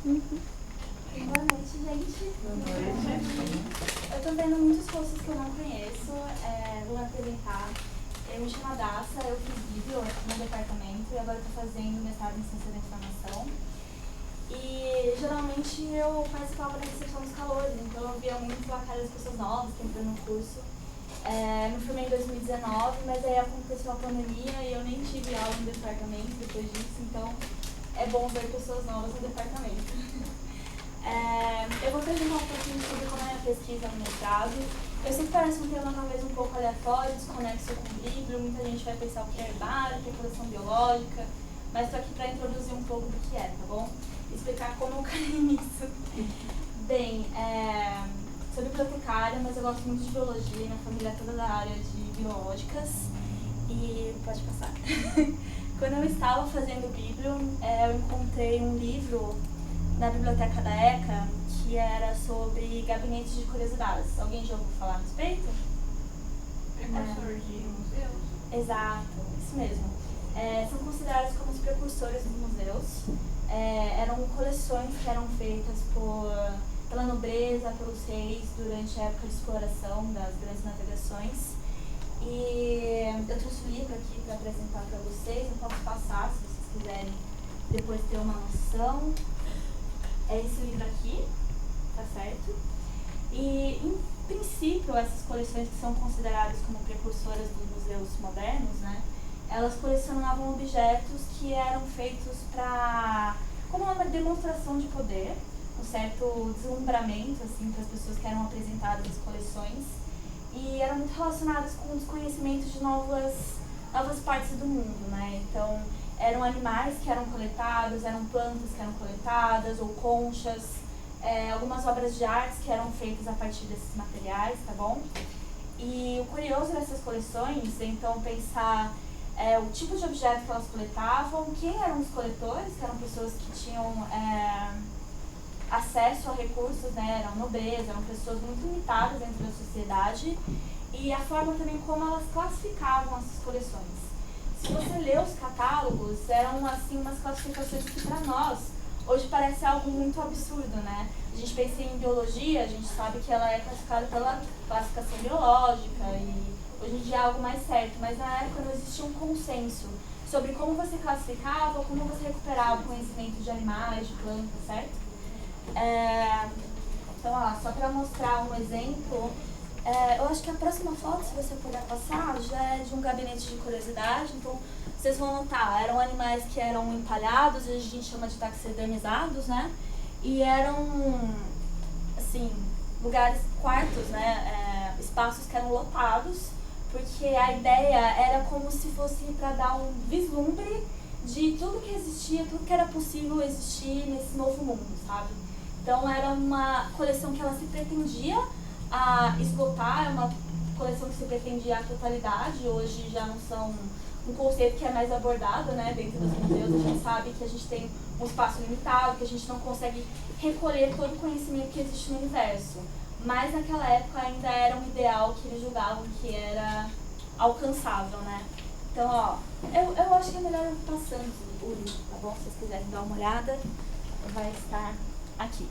Boa noite, gente. Boa noite. Eu tô vendo muitos cursos que eu não conheço, vou me apresentar. Eu me chamo Daça, eu fiz vídeo aqui no departamento e agora estou fazendo mestrado em Ciência da Informação. E geralmente eu participava da recepção dos calores, então eu via muito a cara das pessoas novas que entraram no curso. Me formei em 2019, mas aí aconteceu a pandemia e eu nem tive aula no departamento depois disso, então é bom ver pessoas novas no departamento. Eu vou apresentar um pouquinho sobre como é a minha pesquisa no mestrado. Eu sei que parece um tema talvez um pouco aleatório, desconexo com o livro, muita gente vai pensar o que é herbário, o que é coleção biológica, mas estou aqui para introduzir um pouco do que é, tá bom? Explicar como eu caí nisso. Bem, sou bibliotecária, mas eu gosto muito de biologia, minha família é toda da área de biológicas. E pode passar. Quando eu estava fazendo Biblio, eu encontrei um livro na biblioteca da ECA que era sobre gabinetes de curiosidades. Alguém já ouviu falar a respeito? Precursor de museus? Exato, isso mesmo. São considerados como os precursores dos museus. Eram coleções que eram feitas pela nobreza, pelos reis, durante a época de exploração das grandes navegações. E eu trouxe o livro aqui para apresentar para vocês, eu posso passar se vocês quiserem depois ter uma noção. É esse livro aqui, tá certo? E, em princípio, essas coleções que são consideradas como precursoras dos museus modernos, né, elas colecionavam objetos que eram feitos como uma demonstração de poder, um certo deslumbramento, assim, para as pessoas que eram apresentadas as coleções, e eram muito relacionados com o desconhecimento de novas partes do mundo, né, então eram animais que eram coletados, eram plantas que eram coletadas, ou conchas, algumas obras de artes que eram feitas a partir desses materiais, tá bom? E o curioso dessas coleções é, então, pensar o tipo de objeto que elas coletavam, quem eram os coletores, que eram pessoas que tinham acesso a recursos, né, eram nobreza, eram pessoas muito limitadas dentro da sociedade, e a forma também como elas classificavam essas coleções. Se você lê os catálogos, eram assim umas classificações que para nós hoje parece algo muito absurdo, né? A gente pensa em biologia, a gente sabe que ela é classificada pela classificação biológica e hoje em dia é algo mais certo, mas na época não existia um consenso sobre como você classificava ou como você recuperava o conhecimento de animais, de plantas, certo? Então, só para mostrar um exemplo, eu acho que a próxima foto, se você puder passar, já é de um gabinete de curiosidade. Então, vocês vão notar, eram animais que eram empalhados, a gente chama de taxidermizados, né? E eram, assim, lugares, quartos, né? Espaços que eram lotados, porque a ideia era como se fosse para dar um vislumbre de tudo que existia, tudo que era possível existir nesse novo mundo, sabe? Então, era uma coleção que ela se pretendia a esgotar, é uma coleção que se pretendia a totalidade. Hoje já não são um conceito que é mais abordado, né, dentro dos museus. A gente sabe que a gente tem um espaço limitado, que a gente não consegue recolher todo o conhecimento que existe no universo. Mas naquela época ainda era um ideal que eles julgavam que era alcançável, né? Então, eu acho que é melhor eu passando o livro, tá bom? Se vocês quiserem dar uma olhada, vai estar aqui.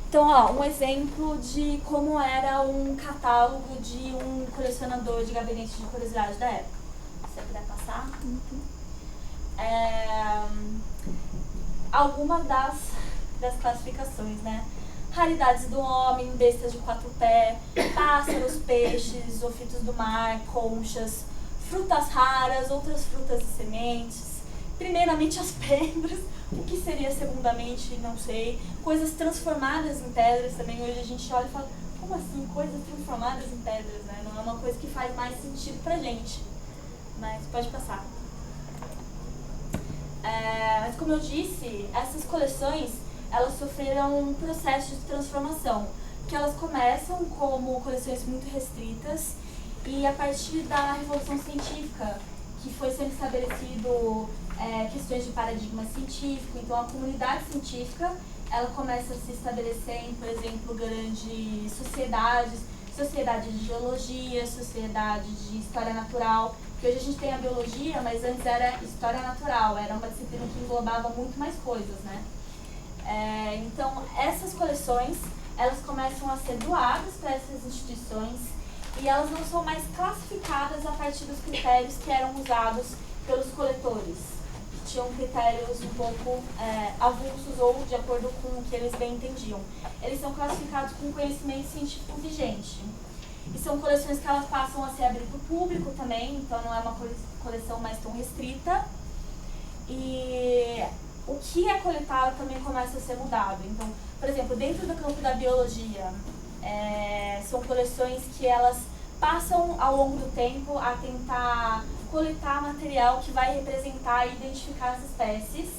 Então, um exemplo de como era um catálogo de um colecionador de gabinete de curiosidade da época. Se você puder passar. Algumas das classificações, né? Raridades do homem, bestas de 4 pés, pássaros, peixes, ofitos do mar, conchas, frutas raras, outras frutas e sementes. Primeiramente as pedras, o que seria segundamente, não sei. Coisas transformadas em pedras também, hoje a gente olha e fala, como assim, coisas transformadas em pedras, né? Não é uma coisa que faz mais sentido pra gente. Mas pode passar. Mas como eu disse, essas coleções, elas sofreram um processo de transformação, que elas começam como coleções muito restritas e a partir da Revolução Científica, que foi sendo estabelecido questões de paradigma científico. Então a comunidade científica ela começa a se estabelecer em, por exemplo, grandes sociedades, sociedade de geologia, sociedade de história natural, que hoje a gente tem a biologia, mas antes era história natural, era uma disciplina que englobava muito mais coisas, né? Então, essas coleções, elas começam a ser doadas para essas instituições e elas não são mais classificadas a partir dos critérios que eram usados pelos coletores, que tinham critérios um pouco avulsos ou de acordo com o que eles bem entendiam. Eles são classificados com conhecimento científico vigente. E são coleções que elas passam a ser abertas para o público também, então não é uma coleção mais tão restrita. E o que é coletado também começa a ser mudado. Então, por exemplo, dentro do campo da biologia, são coleções que elas passam ao longo do tempo a tentar coletar material que vai representar e identificar as espécies.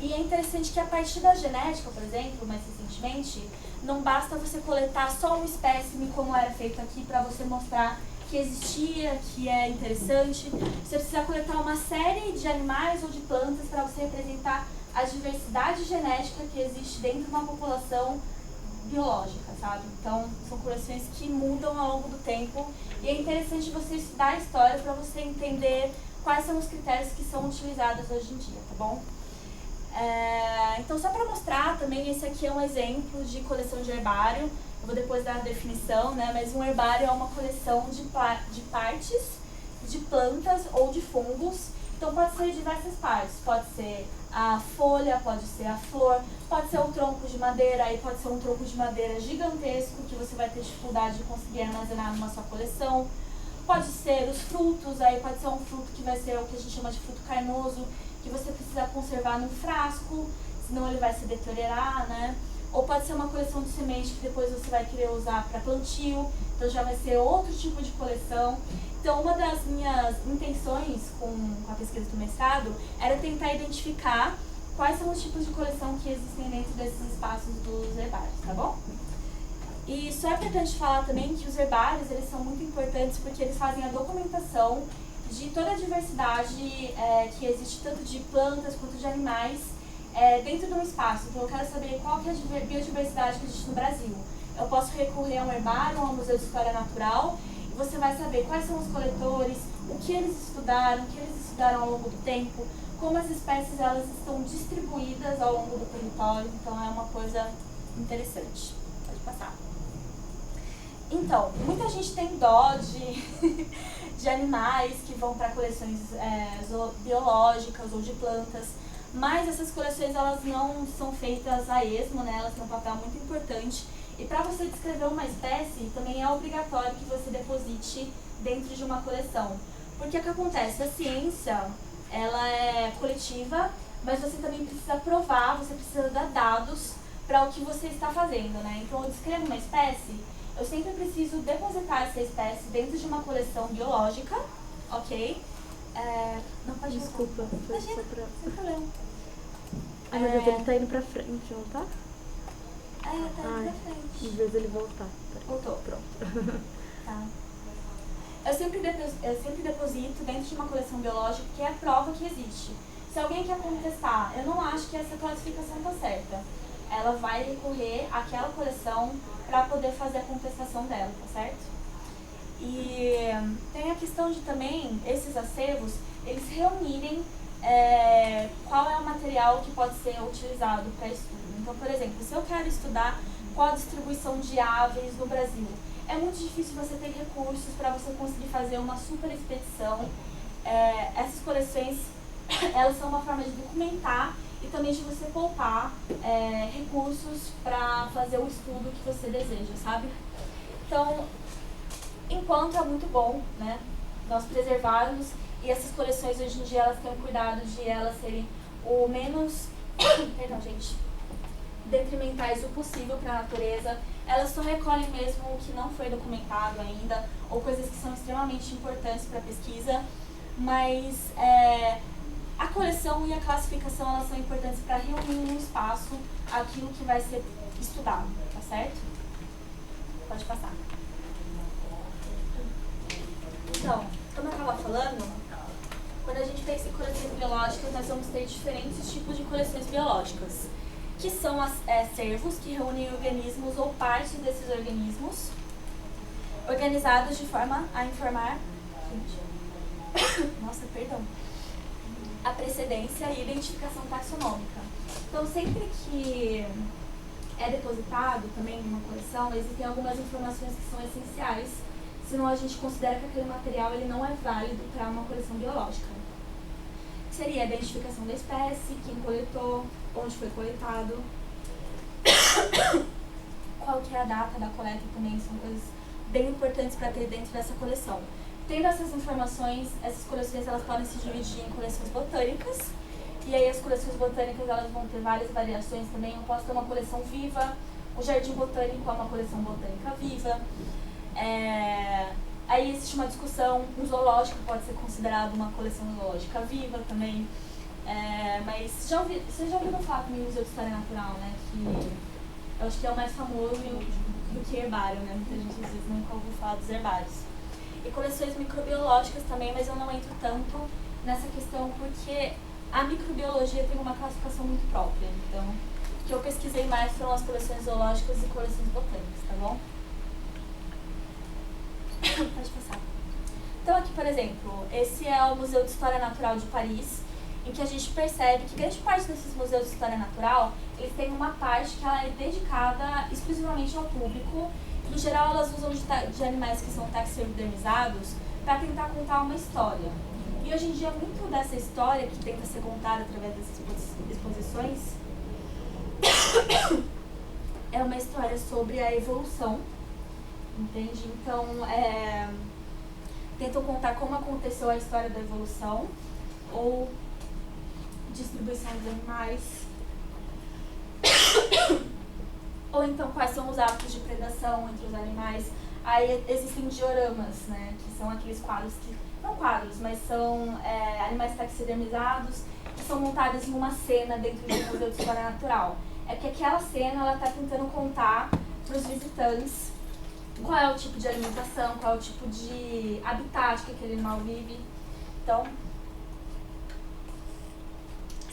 E é interessante que a partir da genética, por exemplo, mais recentemente, não basta você coletar só um espécime como era feito aqui para você mostrar que existia, que é interessante. Você precisa coletar uma série de animais ou de plantas para você representar a diversidade genética que existe dentro de uma população biológica, sabe? Então, são coleções que mudam ao longo do tempo e é interessante você estudar a história para você entender quais são os critérios que são utilizados hoje em dia, tá bom? Então, só para mostrar também, esse aqui é um exemplo de coleção de herbário. Eu vou depois dar a definição, né? Mas um herbário é uma coleção de partes de plantas ou de fungos. Então, pode ser diversas partes. Pode ser a folha, pode ser a flor, pode ser um tronco de madeira, aí pode ser um tronco de madeira gigantesco que você vai ter dificuldade de conseguir armazenar numa sua coleção. Pode ser os frutos, aí pode ser um fruto que vai ser o que a gente chama de fruto carnoso, que você precisa conservar num frasco, senão ele vai se deteriorar, né? Ou pode ser uma coleção de semente que depois você vai querer usar para plantio, então já vai ser outro tipo de coleção. Então, uma das minhas intenções com a pesquisa do mestrado era tentar identificar quais são os tipos de coleção que existem dentro desses espaços dos herbários, tá bom? E só é importante falar também que os herbários, eles são muito importantes porque eles fazem a documentação de toda a diversidade que existe, tanto de plantas quanto de animais, dentro de um espaço. Então, eu quero saber qual que é a biodiversidade que existe no Brasil. Eu posso recorrer a um herbário, a um museu de história natural, e você vai saber quais são os coletores, o que eles estudaram ao longo do tempo, como as espécies elas estão distribuídas ao longo do território. Então, é uma coisa interessante. Pode passar. Então, muita gente tem dó de animais que vão para coleções biológicas ou de plantas, mas essas coleções elas não são feitas a esmo, né? Elas têm um papel muito importante. E para você descrever uma espécie, também é obrigatório que você deposite dentro de uma coleção. Porque o que acontece? A ciência, ela é coletiva, mas você também precisa provar, você precisa dar dados para o que você está fazendo, né? Então, eu descrevo uma espécie, eu sempre preciso depositar essa espécie dentro de uma coleção biológica, ok? Não pode Desculpa, foi Imagina, só pra... sem problema. Ai, meu Deus, ele tá indo pra frente, não tá? Tá indo pra Ai, frente. em vez dele voltar. Peraí. Voltou, pronto. Tá. Eu sempre deposito dentro de uma coleção biológica que é a prova que existe. Se alguém quer contestar, eu não acho que essa classificação está certa, ela vai recorrer àquela coleção para poder fazer a contestação dela, tá certo? E tem a questão de também, esses acervos, eles reunirem qual é o material que pode ser utilizado para estudo. Então, por exemplo, se eu quero estudar qual a distribuição de aves no Brasil, é muito difícil você ter recursos para você conseguir fazer uma super expedição. Essas coleções, elas são uma forma de documentar e também de você poupar recursos para fazer o estudo que você deseja, sabe? Então, enquanto é muito bom, né, nós preservarmos, e essas coleções hoje em dia elas têm o cuidado de elas serem o menos, perdão, gente, detrimentais o possível para a natureza. Elas só recolhem mesmo o que não foi documentado ainda, ou coisas que são extremamente importantes para a pesquisa, mas a coleção e a classificação elas são importantes para reunir no espaço aquilo que vai ser estudado, tá certo? Pode passar. Então, como eu estava falando, quando a gente pensa em coleções biológicas, nós vamos ter diferentes tipos de coleções biológicas, que são as acervos, que reúnem organismos ou partes desses organismos, organizados de forma a informar a precedência e identificação taxonômica. Então, sempre que é depositado também numa coleção, existem algumas informações que são essenciais, senão a gente considera que aquele material ele não é válido para uma coleção biológica. Seria a identificação da espécie, quem coletou, onde foi coletado, qual que é a data da coleta também, são coisas bem importantes para ter dentro dessa coleção. Tendo essas informações, essas coleções elas podem se dividir em coleções botânicas, e aí as coleções botânicas elas vão ter várias variações também. Eu posso ter uma coleção viva, o jardim botânico é uma coleção botânica viva. Aí existe uma discussão, um zoológico pode ser considerado uma coleção zoológica viva também. Mas vocês já ouviram falar também do Museu de História Natural, né? Que eu acho que é o mais famoso do que herbário, né? Muita gente às vezes nunca ouviu falar dos herbários. E coleções microbiológicas também, mas eu não entro tanto nessa questão porque a microbiologia tem uma classificação muito própria. Então, o que eu pesquisei mais foram as coleções zoológicas e coleções botânicas, tá bom? Pode passar. Então aqui, por exemplo, esse é o Museu de História Natural de Paris, em que a gente percebe que grande parte desses museus de história natural, eles têm uma parte que ela é dedicada exclusivamente ao público. No geral, elas usam de animais que são taxidermizados para tentar contar uma história. E hoje em dia, muito dessa história que tenta ser contada através dessas exposições é uma história sobre a evolução, entende? Então, tentam contar como aconteceu a história da evolução ou distribuição dos animais, ou então quais são os hábitos de predação entre os animais. Aí existem dioramas, né, que são aqueles quadros que, não quadros, mas são animais taxidermizados que são montados em uma cena dentro de um museu de história natural. É que aquela cena ela está tentando contar para os visitantes qual é o tipo de alimentação, qual é o tipo de habitat que aquele animal vive. Então,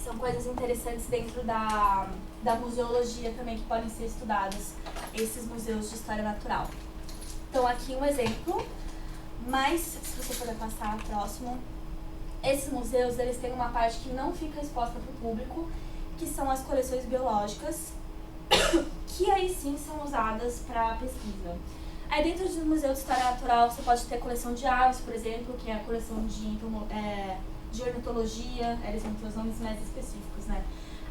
são coisas interessantes dentro da museologia também que podem ser estudadas, esses museus de história natural. Então aqui um exemplo, mas se você puder passar próximo, esses museus eles têm uma parte que não fica exposta para o público, que são as coleções biológicas, que aí sim são usadas para pesquisa. Aí dentro do Museu de História Natural você pode ter a coleção de aves, por exemplo, que é a coleção de ornitologia, eles vão ter os nomes mais específicos, né?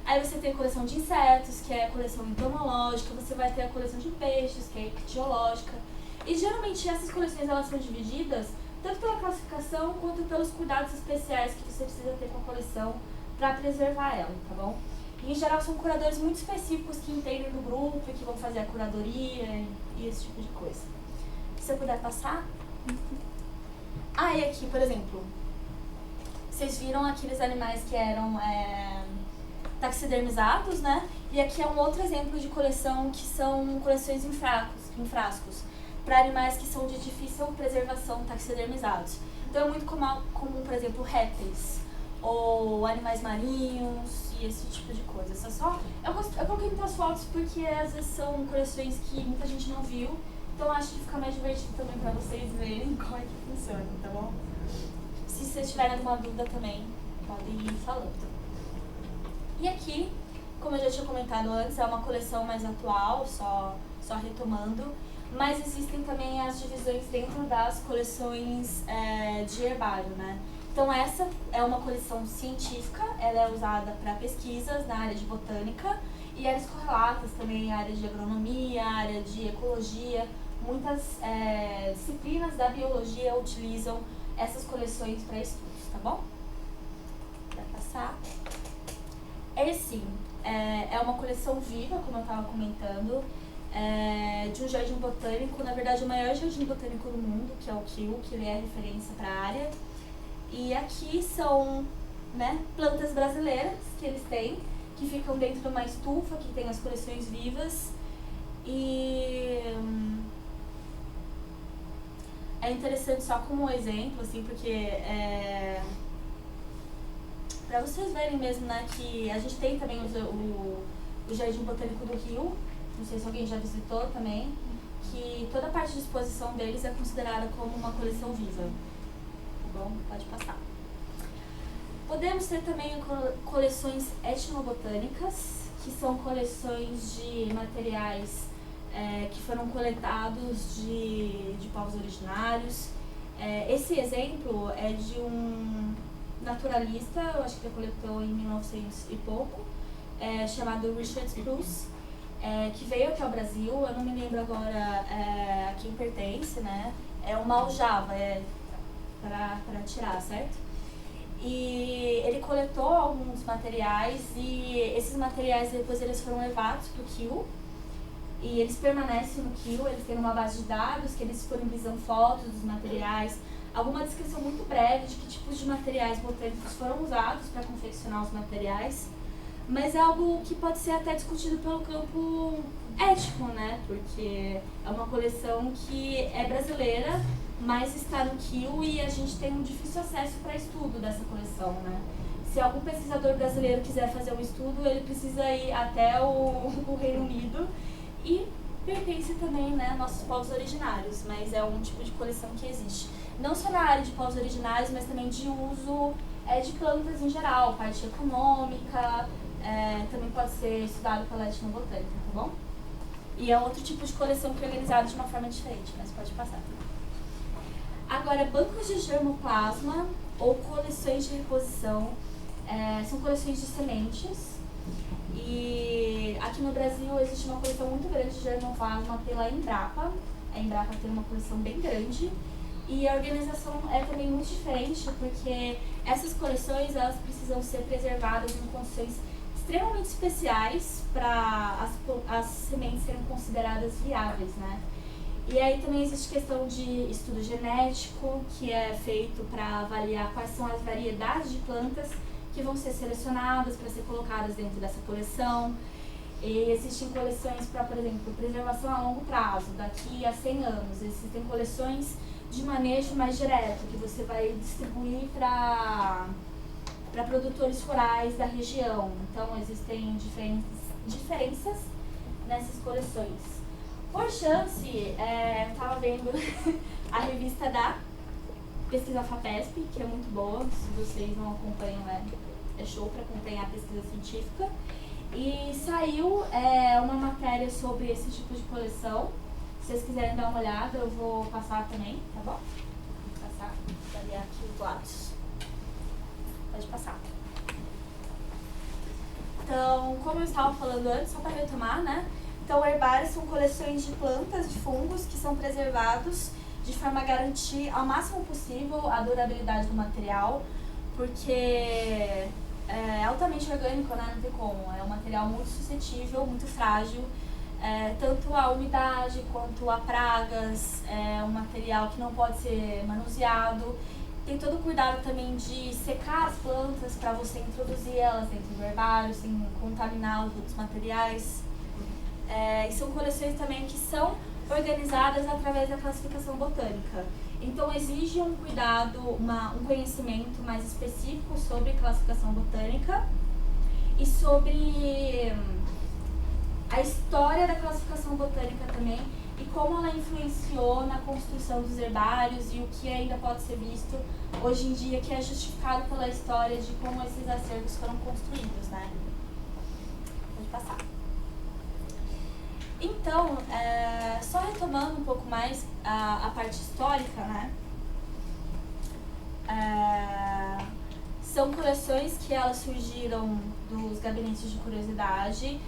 Aí você tem a coleção de insetos, que é a coleção entomológica, você vai ter a coleção de peixes, que é a ictiológica. E geralmente essas coleções elas são divididas tanto pela classificação quanto pelos cuidados especiais que você precisa ter com a coleção para preservar ela, tá bom? E em geral são curadores muito específicos que entendem do grupo e que vão fazer a curadoria e esse tipo de coisa. Se você puder passar. E aqui, por exemplo, vocês viram aqueles animais que eram taxidermizados, né? E aqui é um outro exemplo de coleção que são coleções em frascos para animais que são de difícil preservação taxidermizados. Então é muito comum, por exemplo, répteis ou animais marinhos e esse tipo de coisa. Eu coloquei muitas fotos porque às vezes são coleções que muita gente não viu, então acho que fica mais divertido também para vocês verem como é que funciona, tá bom? Se vocês tiverem alguma dúvida também, podem ir falando. E aqui, como eu já tinha comentado antes, é uma coleção mais atual, só retomando, mas existem também as divisões dentro das coleções de herbário, né? Então essa é uma coleção científica, ela é usada para pesquisas na área de botânica e áreas correlatas também, área de agronomia, área de ecologia. Muitas disciplinas da biologia utilizam essas coleções para estudos, tá bom? Vai passar. Esse é uma coleção viva, como eu estava comentando, de um jardim botânico, na verdade o maior jardim botânico do mundo, que é o Kew, que ele é referência para a área. E aqui são, né, plantas brasileiras que eles têm, que ficam dentro de uma estufa, que tem as coleções vivas. E é interessante só como um exemplo, assim, porque para vocês verem mesmo, né, que a gente tem também o Jardim Botânico do Rio, não sei se alguém já visitou também, que toda a parte de exposição deles é considerada como uma coleção viva. Tá bom? Pode passar. Podemos ter também coleções etnobotânicas, que são coleções de materiais que foram coletados de povos originários. Esse exemplo é de um naturalista, eu acho que ele coletou em 1900 e pouco, chamado Richard Spruce, que veio aqui ao Brasil. Eu não me lembro agora a quem pertence, né? É uma aljava, para tirar, certo? E ele coletou alguns materiais e esses materiais depois eles foram levados para o Kew e eles permanecem no Kew. Eles têm uma base de dados que eles disponibilizam fotos dos materiais, alguma descrição muito breve de que tipos de materiais botânicos foram usados para confeccionar os materiais, mas é algo que pode ser até discutido pelo campo ético, né? Porque é uma coleção que é brasileira, mas está no Kew e a gente tem um difícil acesso para estudo dessa coleção, né? Se algum pesquisador brasileiro quiser fazer um estudo, ele precisa ir até o Reino Unido e pertence também, né, a nossos povos originários, mas é um tipo de coleção que existe. Não só na área de povos originários, mas também de uso de plantas em geral, parte econômica, também pode ser estudado pela etnobotânica, tá bom? E é outro tipo de coleção que é organizada de uma forma diferente, mas pode passar. Agora, bancos de germoplasma ou coleções de reposição são coleções de sementes. E aqui no Brasil existe uma coleção muito grande de germoplasma pela Embrapa. A Embrapa tem uma coleção bem grande. E a organização é também muito diferente, porque essas coleções elas precisam ser preservadas em condições extremamente especiais para as sementes serem consideradas viáveis, né? E aí também existe questão de estudo genético, que é feito para avaliar quais são as variedades de plantas que vão ser selecionadas para ser colocadas dentro dessa coleção. E existem coleções para, por exemplo, preservação a longo prazo, daqui a 100 anos. Existem coleções de manejo mais direto, que você vai distribuir para produtores rurais da região. Então, existem diferenças nessas coleções. Por chance, eu estava vendo a revista da Pesquisa FAPESP, que é muito boa. Se vocês não acompanham, é show para acompanhar a pesquisa científica. E saiu uma matéria sobre esse tipo de coleção. Se vocês quiserem dar uma olhada, eu vou passar também, tá bom? Vou passar, ali aqui os lados. Pode passar. Então, como eu estava falando antes, só para retomar, né? Então, herbários são coleções de plantas, de fungos, que são preservados de forma a garantir ao máximo possível a durabilidade do material, porque é altamente orgânico, né? Não tem como. É um material muito suscetível, muito frágil, tanto à umidade quanto a pragas. É um material que não pode ser manuseado. Tem todo o cuidado também de secar as plantas para você introduzir elas dentro do herbário, sem contaminar os outros materiais. E são coleções também que são organizadas através da classificação botânica. Então, exige um cuidado, um conhecimento mais específico sobre classificação botânica e sobre a história da classificação botânica também e como ela influenciou na construção dos herbários e o que ainda pode ser visto hoje em dia, que é justificado pela história de como esses acervos foram construídos, né? Pode passar. Então, só retomando um pouco mais a parte histórica, né? São coleções que elas surgiram dos gabinetes de curiosidade,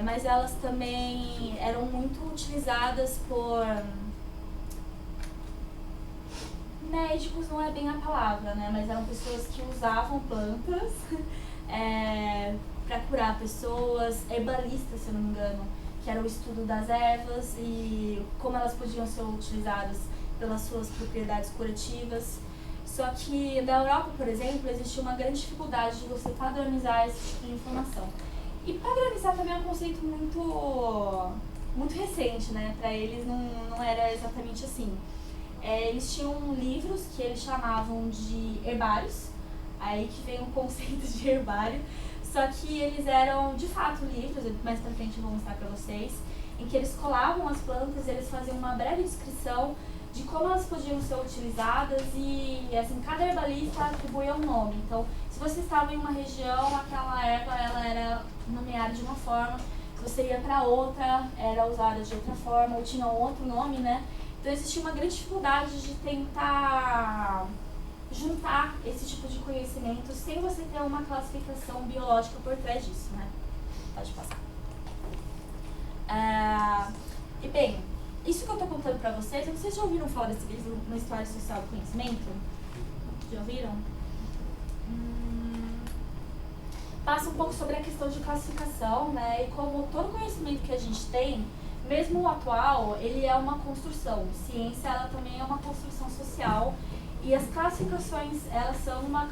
mas elas também eram muito utilizadas por médicos, não é bem a palavra, né? Mas eram pessoas que usavam plantas para curar pessoas, herbalistas, se eu não me engano, que era o estudo das ervas e como elas podiam ser utilizadas pelas suas propriedades curativas. Só que na Europa, por exemplo, existe uma grande dificuldade de você padronizar esse tipo de informação. E padronizar também é um conceito muito recente, né? Para eles não era exatamente assim. Eles tinham livros que eles chamavam de herbários, aí que vem o conceito de herbário. Só que eles eram, de fato, livros, mais pra frente eu vou mostrar pra vocês, em que eles colavam as plantas, eles faziam uma breve descrição de como elas podiam ser utilizadas e, assim, cada herbalista atribuía um nome. Então, se você estava em uma região, aquela erva ela era nomeada de uma forma, se você ia para outra, era usada de outra forma, ou tinha um outro nome, né? Então, existia uma grande dificuldade de tentar juntar esse tipo de conhecimento sem você ter uma classificação biológica por trás disso, né? Pode passar. E bem, isso que eu estou contando para vocês, vocês já ouviram falar desse livro, Uma História Social do Conhecimento? Já ouviram? Passa um pouco sobre a questão de classificação, né? E como todo conhecimento que a gente tem, mesmo o atual, ele é uma construção. Ciência, ela também é uma construção social. E as classificações, elas são uma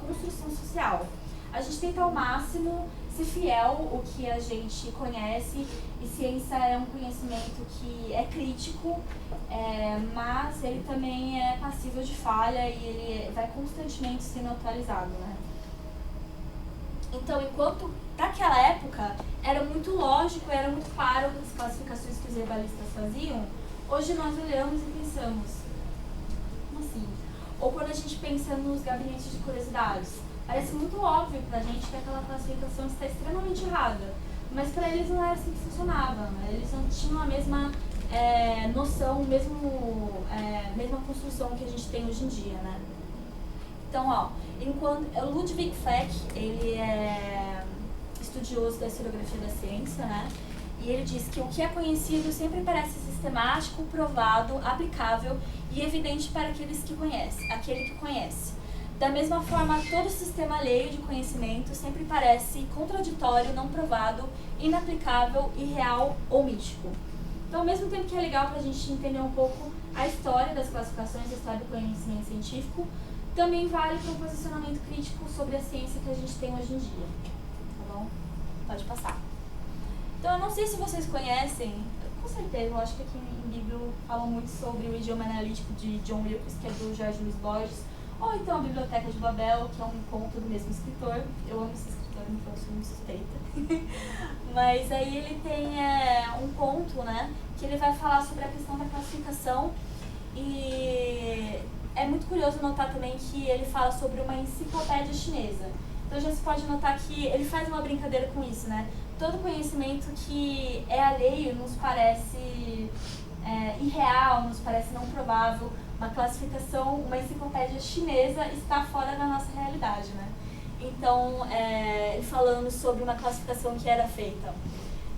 construção social. A gente tenta ao máximo ser fiel ao que a gente conhece, e ciência é um conhecimento que é crítico, mas ele também é passível de falha e ele vai constantemente sendo atualizado, né? Então, enquanto naquela época era muito lógico, era muito claro as classificações que os herbalistas faziam, hoje nós olhamos e pensamos, como assim? Ou quando a gente pensa nos gabinetes de curiosidades, parece muito óbvio pra gente que aquela classificação está extremamente errada, mas para eles não era assim que funcionava, né? Eles não tinham a mesma noção, mesma construção que a gente tem hoje em dia, né? Então, ó, enquanto Ludwig Fleck, ele é estudioso da historiografia da ciência, né? E ele diz que o que é conhecido sempre parece sistemático, provado, aplicável e evidente para aquele que conhece. Da mesma forma, todo sistema alheio de conhecimento sempre parece contraditório, não provado, inaplicável, irreal ou místico. Então, ao mesmo tempo que é legal para a gente entender um pouco a história das classificações, a história do conhecimento científico, também vale para um posicionamento crítico sobre a ciência que a gente tem hoje em dia. Tá bom? Pode passar. Então, eu não sei se vocês conhecem, com certeza, eu acho que aqui em Bíblia falam muito sobre o idioma analítico de John Wilkes, que é do Jorge Luiz Borges, ou então a Biblioteca de Babel, que é um conto do mesmo escritor. Eu amo esse escritor, então eu sou muito suspeita. Mas aí ele tem um conto, né, que ele vai falar sobre a questão da classificação, e é muito curioso notar também que ele fala sobre uma enciclopédia chinesa. Então já se pode notar que ele faz uma brincadeira com isso, né? Todo conhecimento que é alheio nos parece irreal, nos parece não provável. Uma classificação, uma enciclopédia chinesa está fora da nossa realidade, né? Então, falando sobre uma classificação que era feita.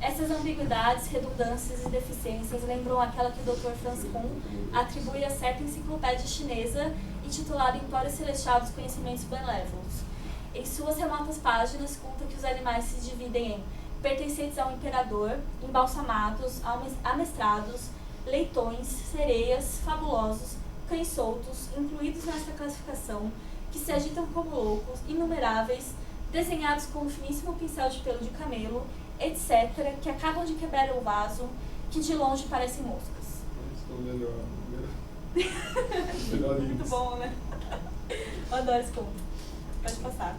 Essas ambiguidades, redundâncias e deficiências lembram aquela que o Dr. Franz Kuhn atribui a certa enciclopédia chinesa intitulada Empório Celestial dos Conhecimentos Benévolos. Em suas remotas páginas, conta que os animais se dividem em pertencentes ao imperador, embalsamados, amestrados, leitões, sereias, fabulosos, cães soltos, incluídos nesta classificação, que se agitam como loucos, inumeráveis, desenhados com um finíssimo pincel de pelo de camelo, etc., que acabam de quebrar o vaso, que de longe parecem moscas. Muito bom, né? Eu adoro esse conto. Pode passar.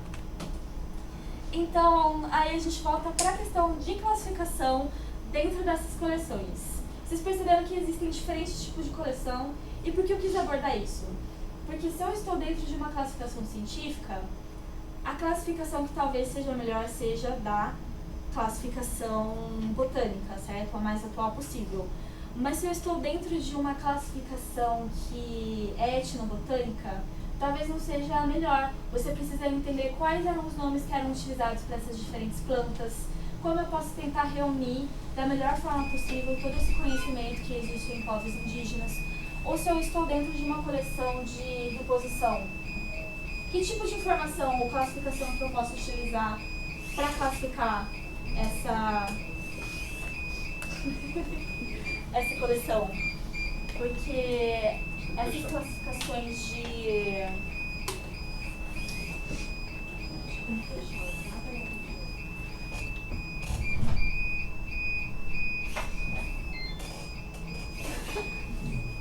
Então, aí a gente volta para a questão de classificação dentro dessas coleções. Vocês perceberam que existem diferentes tipos de coleção, e por que eu quis abordar isso? Porque se eu estou dentro de uma classificação científica, a classificação que talvez seja melhor seja da classificação botânica, certo? A mais atual possível. Mas se eu estou dentro de uma classificação que é etnobotânica, talvez não seja a melhor. Você precisa entender quais eram os nomes que eram utilizados para essas diferentes plantas, como eu posso tentar reunir da melhor forma possível todo esse conhecimento que existe em povos indígenas, ou se eu estou dentro de uma coleção de reposição. Que tipo de informação ou classificação que eu posso utilizar para classificar essa coleção? Porque essas classificações de...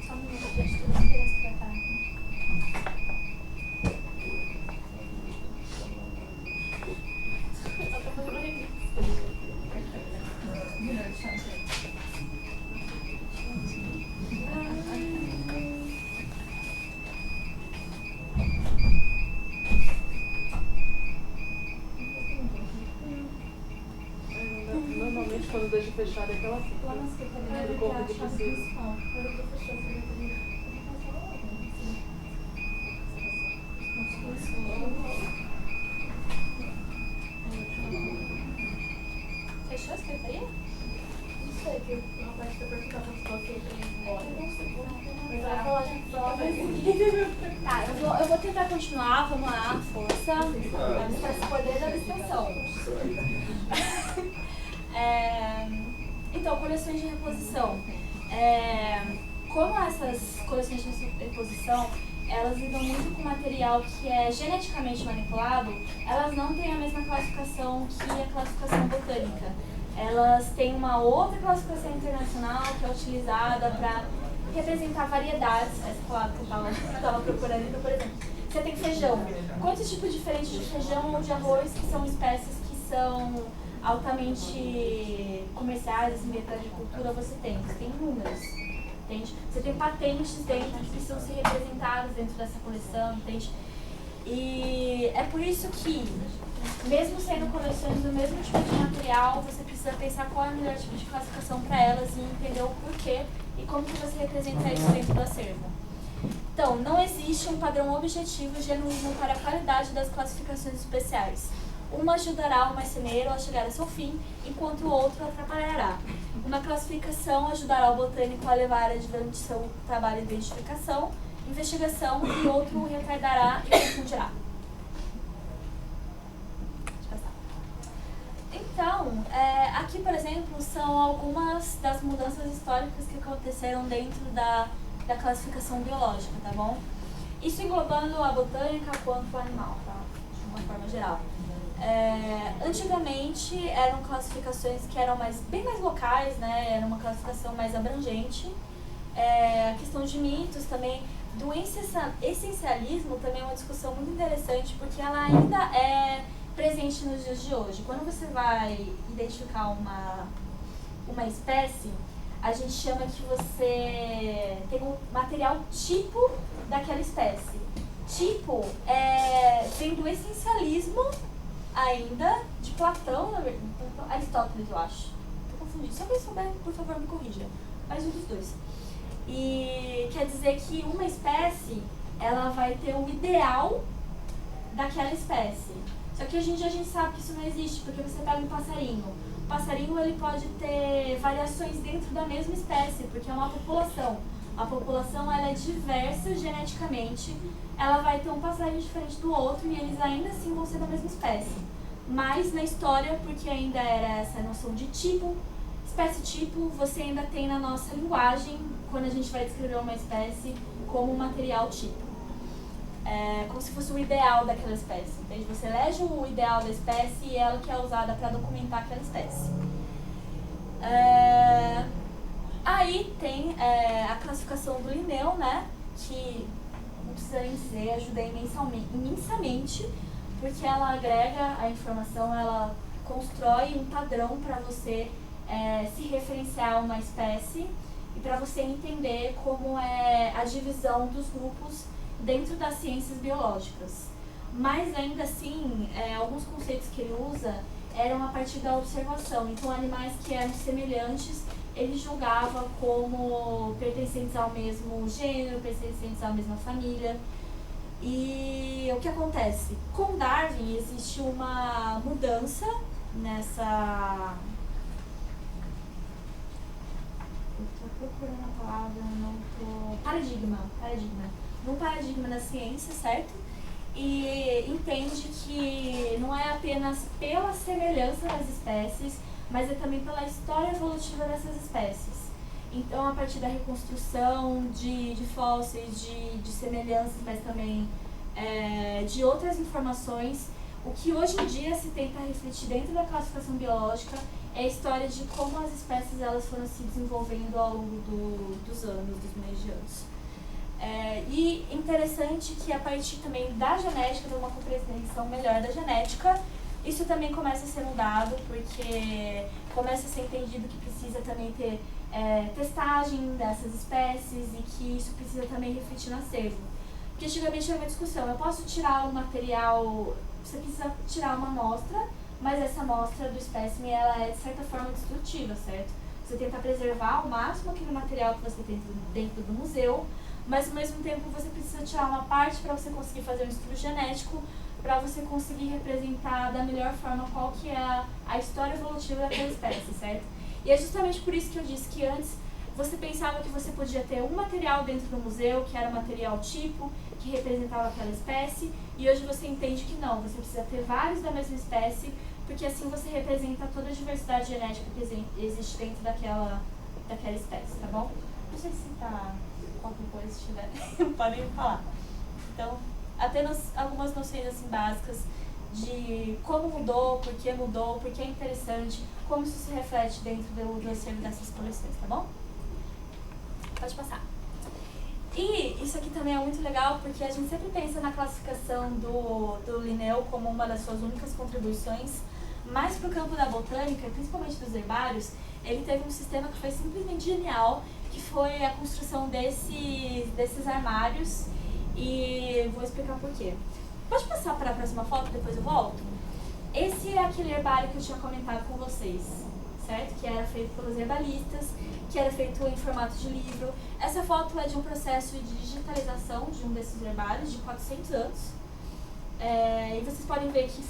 Só um minuto, gente, tô esperando esse tratar. Só tô fazendo uma revista. Um minuto, só um minuto. quando deixa fechada aquela fica. Lá na secretaria Do ele corpo tem a de chave precisa. principal. Quando eu tô fechando a secretaria, fechou a secretaria? Não sei, que o rapaz foi perguntar pra pessoa que ele embora. Mas ela falou, a gente só vai. Tá, eu vou tentar continuar, vamos lá, força. O poder da abstração. Então, coleções de reposição. Como essas coleções de reposição, elas lidam muito com material que é geneticamente manipulado, elas não têm a mesma classificação que a classificação botânica. Elas têm uma outra classificação internacional que é utilizada para representar variedades. Essa palavra que eu estava procurando. Então, por exemplo, você tem feijão. Quantos tipos diferentes de feijão ou de arroz que são espécies que são altamente comerciais, assim, dentro da agricultura, você tem? Você tem inúmeros, entende? Você tem patentes dentro que precisam ser representadas dentro dessa coleção, entende? E é por isso que, mesmo sendo coleções do mesmo tipo de material, você precisa pensar qual é o melhor tipo de classificação para elas e entender o porquê e como que você representa isso dentro do acervo. Então, não existe um padrão objetivo genuíno para a qualidade das classificações especiais. Uma ajudará o marceneiro a chegar a seu fim, enquanto o outro atrapalhará. Uma classificação ajudará o botânico a levar adiante seu trabalho de identificação, investigação, e outro o retardará e confundirá. Então, aqui, por exemplo, são algumas das mudanças históricas que aconteceram dentro da classificação biológica, tá bom? Isso englobando a botânica quanto o animal, tá? De uma forma geral. Antigamente eram classificações que eram bem mais locais, né? Era uma classificação mais abrangente. A questão de mitos também, do essencialismo também é uma discussão muito interessante, porque ela ainda é presente nos dias de hoje. Quando você vai identificar uma espécie, a gente chama que você tem um material tipo daquela espécie. Tipo vem do essencialismo ainda, de Platão, na verdade, Aristóteles, eu acho. Tô confundindo. Se alguém souber, por favor, me corrija. Mais um dos dois. E quer dizer que uma espécie, ela vai ter o ideal daquela espécie. Só que hoje em dia a gente sabe que isso não existe, porque você pega um passarinho. O passarinho, ele pode ter variações dentro da mesma espécie, porque é uma população. A população, ela é diversa geneticamente, ela vai ter um passarinho diferente do outro e eles ainda assim vão ser da mesma espécie. Mas na história, porque ainda era essa noção de tipo, espécie-tipo, você ainda tem na nossa linguagem, quando a gente vai descrever uma espécie, como material tipo. Como se fosse o ideal daquela espécie, entende? Você elege o ideal da espécie e ela que é usada para documentar aquela espécie. Aí tem a classificação do Linneu, né? Que, não precisa nem dizer, ajuda imensamente, porque ela agrega a informação, ela constrói um padrão para você se referenciar a uma espécie e para você entender como é a divisão dos grupos dentro das ciências biológicas. Mas ainda assim, alguns conceitos que ele usa eram a partir da observação. Então, animais que eram semelhantes, ele julgava como pertencentes ao mesmo gênero, pertencentes à mesma família. E o que acontece? Com Darwin existe uma mudança nessa... Eu estou procurando a palavra, não estou... Paradigma. Num paradigma da ciência, certo? E entende que não é apenas pela semelhança das espécies, mas é também pela história evolutiva dessas espécies. Então, a partir da reconstrução de fósseis, de semelhanças, mas também de outras informações, o que hoje em dia se tenta refletir dentro da classificação biológica é a história de como as espécies elas foram se desenvolvendo ao longo dos anos, dos milhões de anos. E interessante que a partir também da genética, de uma compreensão melhor da genética, isso também começa a ser mudado, porque começa a ser entendido que precisa também ter testagem dessas espécies e que isso precisa também refletir no acervo. Porque antigamente era uma discussão, eu posso tirar o material, você precisa tirar uma amostra mas essa amostra do espécime ela é de certa forma destrutiva, certo? Você tenta preservar ao máximo aquele material que você tem dentro do museu, mas ao mesmo tempo você precisa tirar uma parte para você conseguir fazer um estudo genético, para você conseguir representar da melhor forma qual que é a história evolutiva daquela espécie, certo? E é justamente por isso que eu disse que antes você pensava que você podia ter um material dentro do museu, que era o material tipo, que representava aquela espécie, e hoje você entende que não, você precisa ter vários da mesma espécie, porque assim você representa toda a diversidade genética que existe dentro daquela espécie, tá bom? Não sei se tá qualquer coisa, se tiver, podem me falar. Então, apenas algumas noções assim básicas de como mudou, por que é interessante, como isso se reflete dentro do acervo dessas coleções, tá bom? Pode passar. E isso aqui também é muito legal porque a gente sempre pensa na classificação do Linneu como uma das suas únicas contribuições, mas para o campo da botânica, principalmente dos herbários, ele teve um sistema que foi simplesmente genial, que foi a construção desses armários, e vou explicar por quê. Pode passar para a próxima foto, depois eu volto? Esse é aquele herbário que eu tinha comentado com vocês, certo? Que era feito pelos herbalistas, que era feito em formato de livro. Essa foto é de um processo de digitalização de um desses herbários, de 400 anos. E vocês podem ver que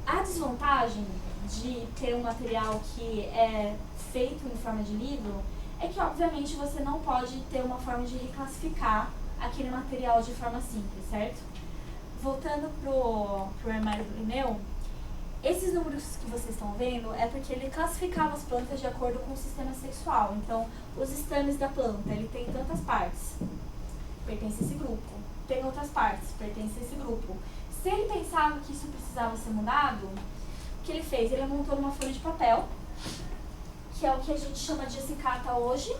a desvantagem de ter um material que é feito em forma de livro é que, obviamente, você não pode ter uma forma de reclassificar aquele material de forma simples, certo? Voltando pro armário do Linneu, esses números que vocês estão vendo é porque ele classificava as plantas de acordo com o sistema sexual. Então, os estames da planta, ele tem tantas partes, pertence a esse grupo. Tem outras partes, pertence a esse grupo. Se ele pensava que isso precisava ser mudado, o que ele fez? Ele montou numa folha de papel, que é o que a gente chama de acicata hoje.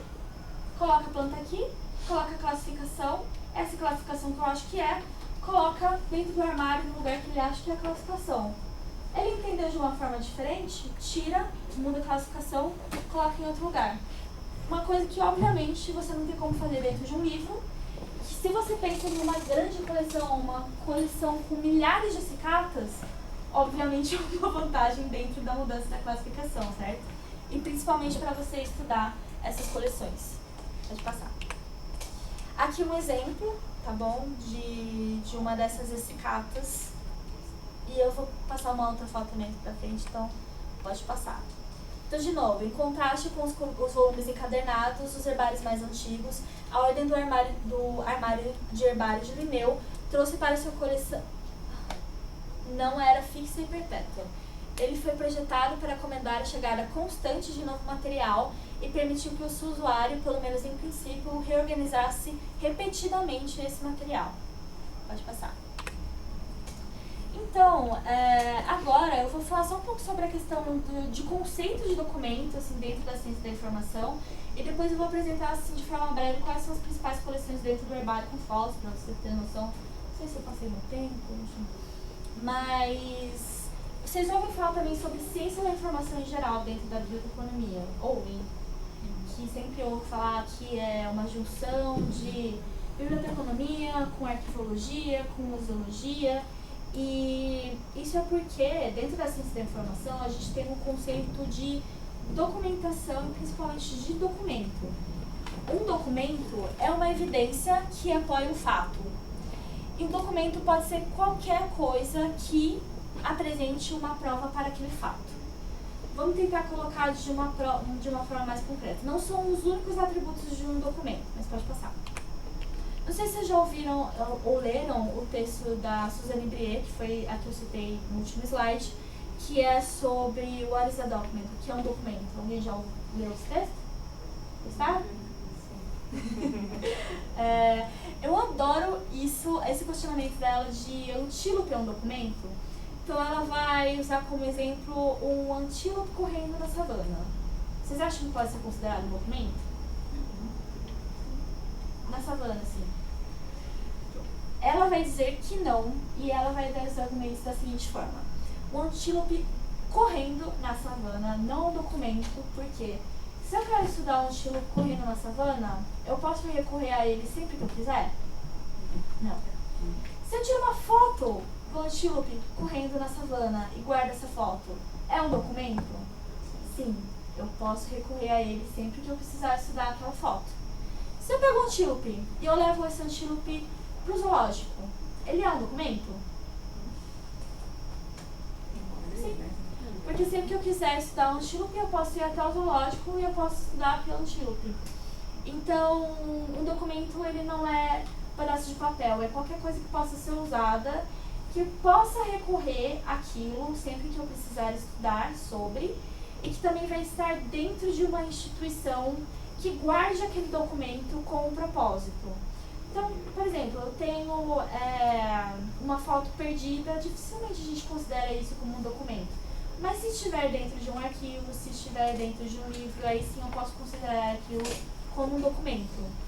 Coloca a planta aqui, coloca a classificação, essa classificação que eu acho que é, coloca dentro do armário no lugar que ele acha que é a classificação. Ele entendeu de uma forma diferente, tira, muda a classificação, coloca em outro lugar. Uma coisa que, obviamente, você não tem como fazer dentro de um livro. Se você pensa em uma grande coleção, uma coleção com milhares de acicatas, obviamente é uma vantagem dentro da mudança da classificação, certo? E principalmente para você estudar essas coleções. Pode passar. Aqui um exemplo, tá bom? De uma dessas acicatas. E eu vou passar uma outra foto também pra frente, então pode passar. Então, de novo, em contraste com os volumes encadernados, os herbários mais antigos, a ordem do armário de herbário de Linneu trouxe para sua coleção... Não era fixa e perpétua. Ele foi projetado para acomodar a chegada constante de novo material e permitiu que o seu usuário, pelo menos em princípio, reorganizasse repetidamente esse material. Pode passar. Então, agora eu vou falar só um pouco sobre a questão de conceito de documento, assim, dentro da ciência da informação, e depois eu vou apresentar, assim, de forma breve quais são as principais coleções dentro do herbário com fósseis, para você ter noção. Não sei se eu passei muito tempo, enfim. Mas vocês ouvem falar também sobre ciência da informação em geral dentro da biblioteconomia, ouvem? Que sempre ouve falar que é uma junção de biblioteconomia com arquivologia, com museologia. E isso é porque, dentro da ciência da informação, a gente tem um conceito de documentação, principalmente de documento. Um documento é uma evidência que apoia um fato. E um documento pode ser qualquer coisa que apresente uma prova para aquele fato. Vamos tentar colocar de uma forma mais concreta. Não são os únicos atributos de um documento, mas pode passar. Não sei se vocês já ouviram ou leram o texto da Suzanne Brier, que foi a que eu citei no último slide, que é sobre What is a Document, o que é um documento. Alguém já leu esse texto? Gostaram? Eu adoro esse questionamento dela de antílope é um documento. Então ela vai usar como exemplo um antílope correndo na savana. Vocês acham que pode ser considerado um documento? Na savana, sim. Ela vai dizer que não, e ela vai dar os argumentos da seguinte forma. O antílope correndo na savana não é um documento, porque se eu quero estudar um antílope correndo na savana, eu posso recorrer a ele sempre que eu quiser? Não. Se eu tiro uma foto com o antílope correndo na savana e guarda essa foto. É um documento? Sim, eu posso recorrer a ele sempre que eu precisar estudar aquela foto. Se eu pego um antílope e eu levo esse antílope para o zoológico, ele é um documento? Sim. Porque sempre que eu quiser estudar um antílope, eu posso ir até o zoológico e eu posso estudar aquele antílope. Então, um documento ele não é um pedaço de papel, é qualquer coisa que possa ser usada, que eu possa recorrer àquilo sempre que eu precisar estudar sobre e que também vai estar dentro de uma instituição que guarde aquele documento com um propósito. Então, por exemplo, eu tenho uma foto perdida, dificilmente a gente considera isso como um documento. Mas se estiver dentro de um arquivo, se estiver dentro de um livro, aí sim eu posso considerar aquilo como um documento.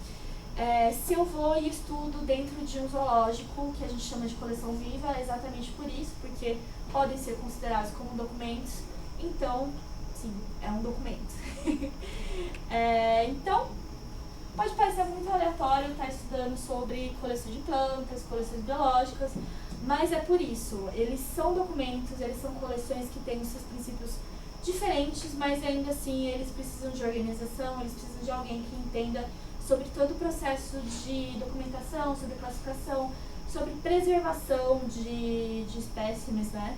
Se eu vou e estudo dentro de um zoológico, que a gente chama de coleção viva, é exatamente por isso, porque podem ser considerados como documentos, então, sim, é um documento. Então, pode parecer muito aleatório estar estudando sobre coleções de plantas, coleções biológicas, mas é por isso. Eles são documentos, eles são coleções que têm os seus princípios diferentes, mas ainda assim eles precisam de organização, eles precisam de alguém que entenda sobre todo o processo de documentação, sobre classificação, sobre preservação de espécimes, né?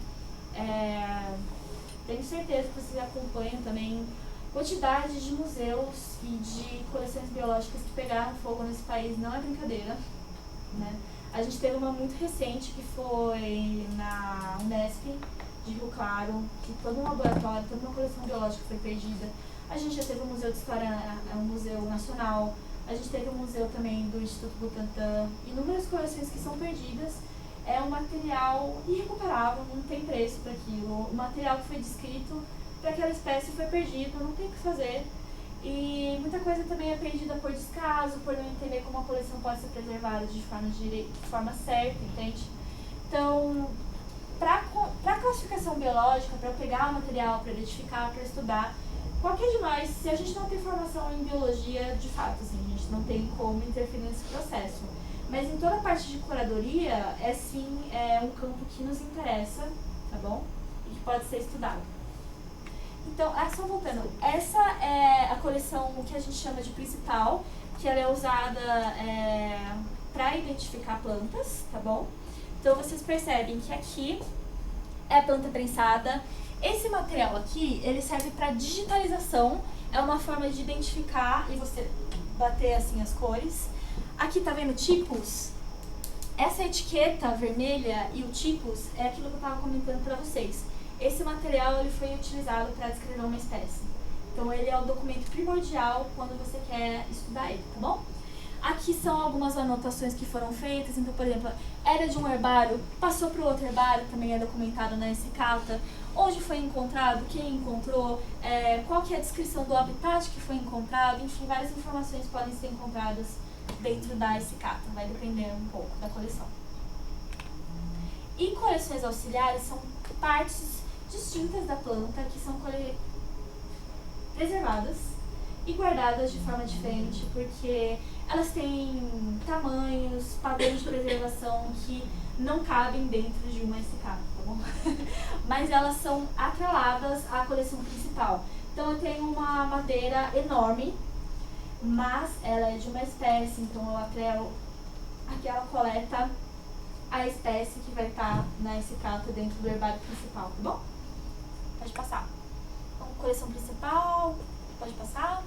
Tenho certeza que vocês acompanham também quantidade de museus e de coleções biológicas que pegaram fogo nesse país, não é brincadeira, né? A gente teve uma muito recente que foi na Unesp de Rio Claro, que todo um laboratório, toda uma coleção biológica foi perdida. A gente já teve um museu de história, um museu nacional, a gente teve um museu também do Instituto Butantan, inúmeras coleções que são perdidas. É um material irrecuperável, não tem preço para aquilo. O material que foi descrito para aquela espécie foi perdido, não tem o que fazer. E muita coisa também é perdida por descaso, por não entender como a coleção pode ser preservada de forma certa, entende? Então, para a classificação biológica, para pegar o material, para identificar, para estudar, qualquer de nós, se a gente não tem formação em biologia, de fato, assim, a gente não tem como interferir nesse processo. Mas em toda a parte de curadoria, sim um campo que nos interessa, tá bom? E que pode ser estudado. Então, só voltando, essa é a coleção que a gente chama de principal, que ela é usada para identificar plantas, tá bom? Então, vocês percebem que aqui é a planta prensada. Esse material aqui, ele serve para digitalização, é uma forma de identificar e você bater assim as cores. Aqui tá vendo tipos? Essa etiqueta vermelha e o tipos é aquilo que eu estava comentando para vocês. Esse material ele foi utilizado para descrever uma espécie. Então ele é o documento primordial quando você quer estudar ele, tá bom? Aqui são algumas anotações que foram feitas. Então, por exemplo, era de um herbário, passou para o outro herbário, também é documentado na Ecicata. Onde foi encontrado, quem encontrou, qual que é a descrição do habitat que foi encontrado. Enfim, várias informações podem ser encontradas dentro da Ecicata, vai depender um pouco da coleção. E coleções auxiliares são partes distintas da planta que são preservadas e guardadas de forma diferente, porque elas têm tamanhos, padrões de preservação que não cabem dentro de uma Ecicata, tá bom? Mas elas são atreladas à coleção principal. Então eu tenho uma madeira enorme, mas ela é de uma espécie, então eu atrelo aquela coleta a espécie que vai estar na Ecicata dentro do herbário principal, tá bom? Pode passar. Então, coleção principal, pode passar.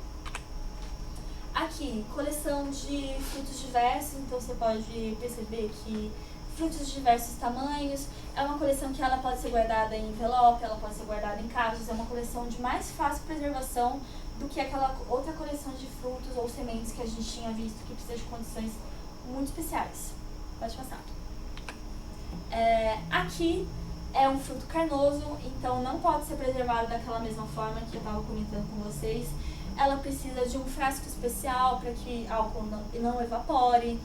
Aqui, coleção de frutos diversos, então você pode perceber que frutos de diversos tamanhos. É uma coleção que ela pode ser guardada em envelope, ela pode ser guardada em caixas, é uma coleção de mais fácil preservação do que aquela outra coleção de frutos ou sementes que a gente tinha visto que precisa de condições muito especiais. Pode passar. Aqui é um fruto carnoso, então não pode ser preservado daquela mesma forma que eu estava comentando com vocês. Ela precisa de um frasco especial para que álcool não evapore,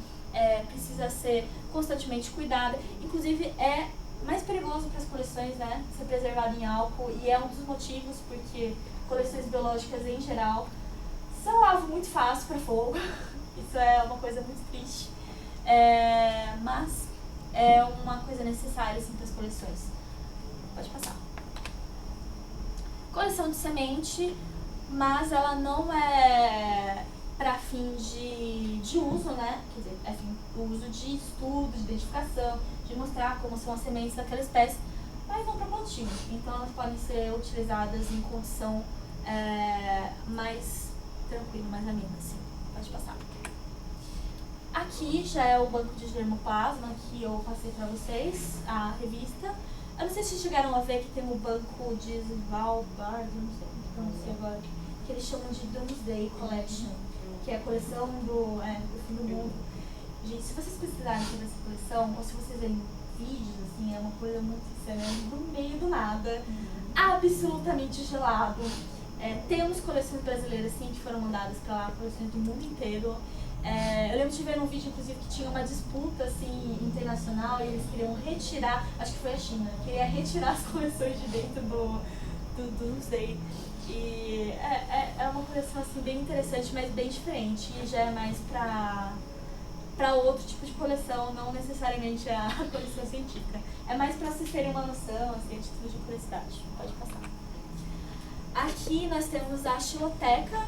precisa ser constantemente cuidada. Inclusive é mais perigoso para as coleções, né, ser preservado em álcool, e é um dos motivos porque coleções biológicas em geral são alvo muito fácil para fogo. Isso é uma coisa muito triste, mas é uma coisa necessária assim, para as coleções. Pode passar. Coleção de semente, mas ela não é para fim de uso, né? Quer dizer, é fim uso de estudo, de identificação, de mostrar como são as sementes daquela espécie, mas não para plantio. Então elas podem ser utilizadas em condição mais tranquila, mais amena, assim. Pode passar. Aqui já é o banco de germoplasma que eu passei para vocês, a revista. Eu não sei se vocês chegaram a ver que tem o banco de Svalbard, não sei como pronunciar agora, que eles chamam de Doomsday Collection, que é a coleção do fim do mundo. Gente, se vocês pesquisarem sobre essa coleção, ou se vocês verem vídeos, assim, é uma coisa muito sincera, do meio do nada, absolutamente gelado. Temos coleções brasileiras, sim, que foram mandadas para lá, coleções do mundo inteiro. Eu lembro de ver num vídeo, inclusive, que tinha uma disputa assim, internacional e eles queriam retirar, acho que foi a China, queria retirar as coleções de dentro do Doomsday. E é uma coleção assim, bem interessante, mas bem diferente. E já é mais para outro tipo de coleção, não necessariamente a coleção científica. É mais para vocês terem uma noção, assim, a título de curiosidade. Pode passar. Aqui nós temos a xiloteca,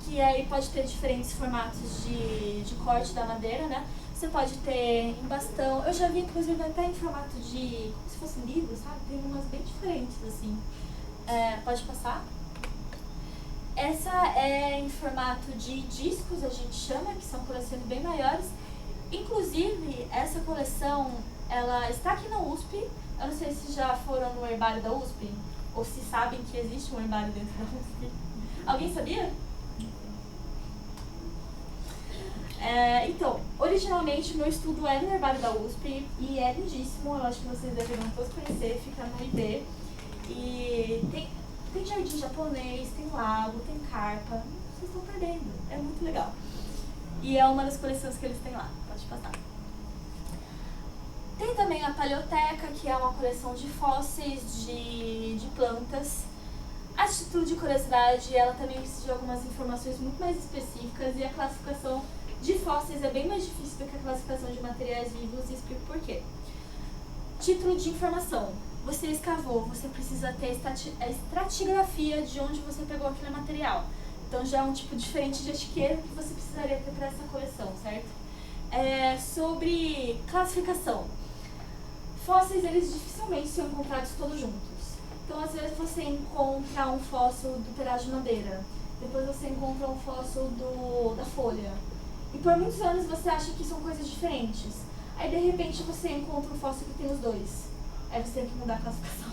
que aí pode ter diferentes formatos de corte da madeira, né? Você pode ter em bastão, eu já vi inclusive até em formato de, como se fosse livro, sabe? Tem umas bem diferentes, assim. Pode passar. Essa é em formato de discos, a gente chama, que são coleções bem maiores. Inclusive, essa coleção, ela está aqui na USP. Eu não sei se já foram no herbário da USP, ou se sabem que existe um herbário dentro da USP. Alguém sabia? Então, originalmente meu estudo é no herbário da USP e é lindíssimo, eu acho que vocês deveriam todos conhecer, fica no IB. E tem jardim japonês, tem lago, tem carpa, vocês estão perdendo, é muito legal. E é uma das coleções que eles têm lá, pode passar. Tem também a paleoteca, que é uma coleção de fósseis de plantas. A título de curiosidade, ela também precisa de algumas informações muito mais específicas e a classificação de fósseis é bem mais difícil do que a classificação de materiais vivos e explico por quê. Título de informação. Você escavou, você precisa ter a estratigrafia de onde você pegou aquele material. Então já é um tipo diferente de etiqueta que você precisaria ter para essa coleção, certo? Sobre classificação. Fósseis, eles dificilmente são encontrados todos juntos. Então, às vezes você encontra um fóssil do pedaço de madeira, depois você encontra um fóssil da folha. E por muitos anos você acha que são coisas diferentes. Aí, de repente, você encontra um fóssil que tem os dois. Aí você tem que mudar a classificação.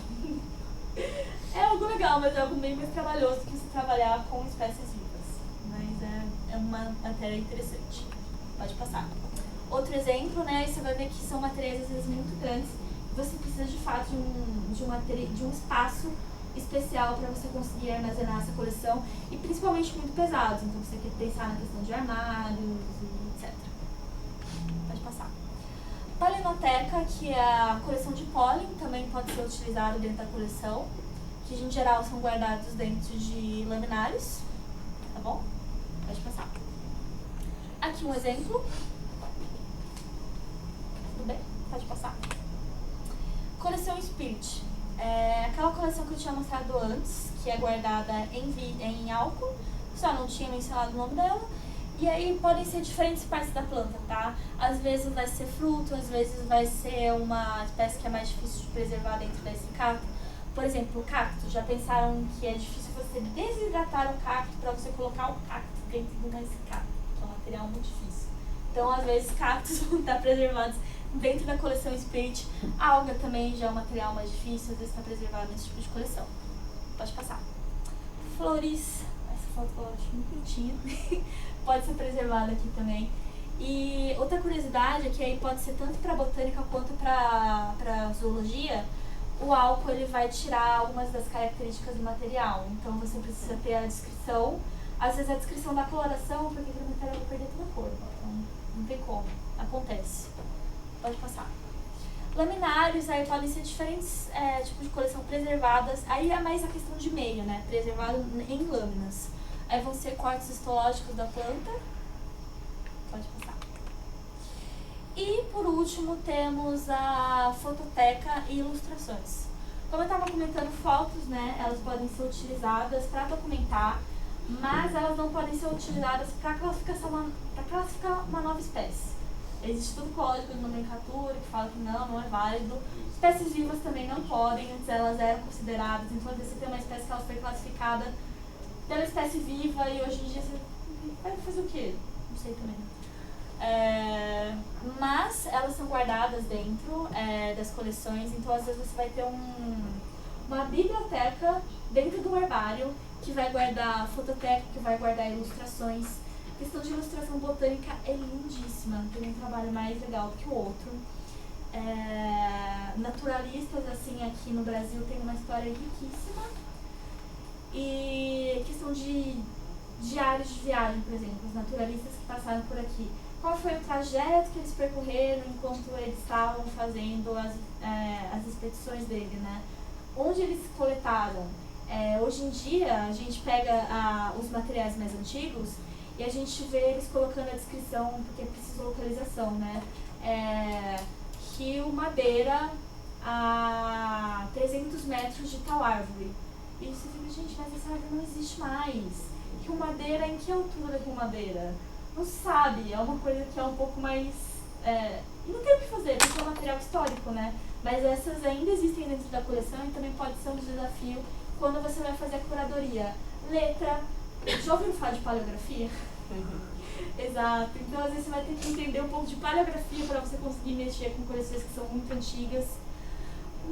É algo legal, mas é algo bem mais trabalhoso que você trabalhar com espécies vivas. Mas é uma matéria interessante. Pode passar. Outro exemplo, né? Você vai ver que são materiais às vezes muito grandes. Você precisa de fato de um espaço especial para você conseguir armazenar essa coleção e principalmente muito pesados. Então você tem que pensar na questão de armários e etc. Pode passar. Palinoteca, que é a coleção de pólen, também pode ser utilizado dentro da coleção, que em geral são guardados dentro de laminários, tá bom? Pode passar. Aqui um exemplo. Tudo bem? Pode passar. Coleção Spirit. Aquela coleção que eu tinha mostrado antes, que é guardada em álcool, só não tinha mencionado o nome dela. E aí podem ser diferentes partes da planta, tá? Às vezes vai ser fruto, às vezes vai ser uma espécie que é mais difícil de preservar dentro desse cacto. Por exemplo, o cacto. Já pensaram que é difícil você desidratar o cacto para você colocar o cacto dentro desse cacto, que é um material muito difícil. Então, às vezes, cactos vão estar preservados dentro da coleção Spirit. A alga também já é um material mais difícil, às vezes está preservado nesse tipo de coleção. Pode passar. Flores. Essa foto eu acho muito bonitinha. Pode ser preservada aqui também. E outra curiosidade é que aí pode ser tanto para botânica quanto para zoologia, o álcool ele vai tirar algumas das características do material. Então você precisa ter a descrição, às vezes a descrição da coloração, porque aquele material vai perder toda a cor. Então não tem como, acontece. Pode passar. Laminários, aí podem ser diferentes tipos de coleção preservadas. Aí é mais a questão de meio, né? Preservado em lâminas. Aí vão ser cortes histológicos da planta. Pode passar. E, por último, temos a fototeca e ilustrações. Como eu estava comentando, fotos, né, elas podem ser utilizadas para documentar, mas elas não podem ser utilizadas para classificar uma nova espécie. Existe todo o código de nomenclatura que fala que não é válido. Espécies vivas também não podem, antes elas eram consideradas. Então, às vezes você tem uma espécie que ela foi classificada pela espécie viva e hoje em dia você vai fazer o quê? Não sei também. Mas elas são guardadas dentro das coleções, então às vezes você vai ter uma biblioteca dentro do herbário que vai guardar fototeca, que vai guardar ilustrações. A questão de ilustração botânica é lindíssima, tem um trabalho mais legal do que o outro. Naturalistas, assim, aqui no Brasil tem uma história riquíssima. E questão de diários de viagem, por exemplo, os naturalistas que passaram por aqui. Qual foi o trajeto que eles percorreram enquanto eles estavam fazendo as expedições dele, né? Onde eles coletaram. Hoje em dia, a gente pega os materiais mais antigos e a gente vê eles colocando a descrição, porque precisa de localização, né? Rio Madeira a 300 metros de tal árvore. E você fica, gente, mas essa árvore não existe mais. Rio Madeira, em que altura Rio Madeira? Não sabe, é uma coisa que é um pouco mais... E não tem o que fazer, porque é um material histórico, né? Mas essas ainda existem dentro da coleção e também pode ser um desafio quando você vai fazer a curadoria. Letra, já ouviram falar de paleografia? Exato, então às vezes você vai ter que entender um pouco de paleografia para você conseguir mexer com coleções que são muito antigas.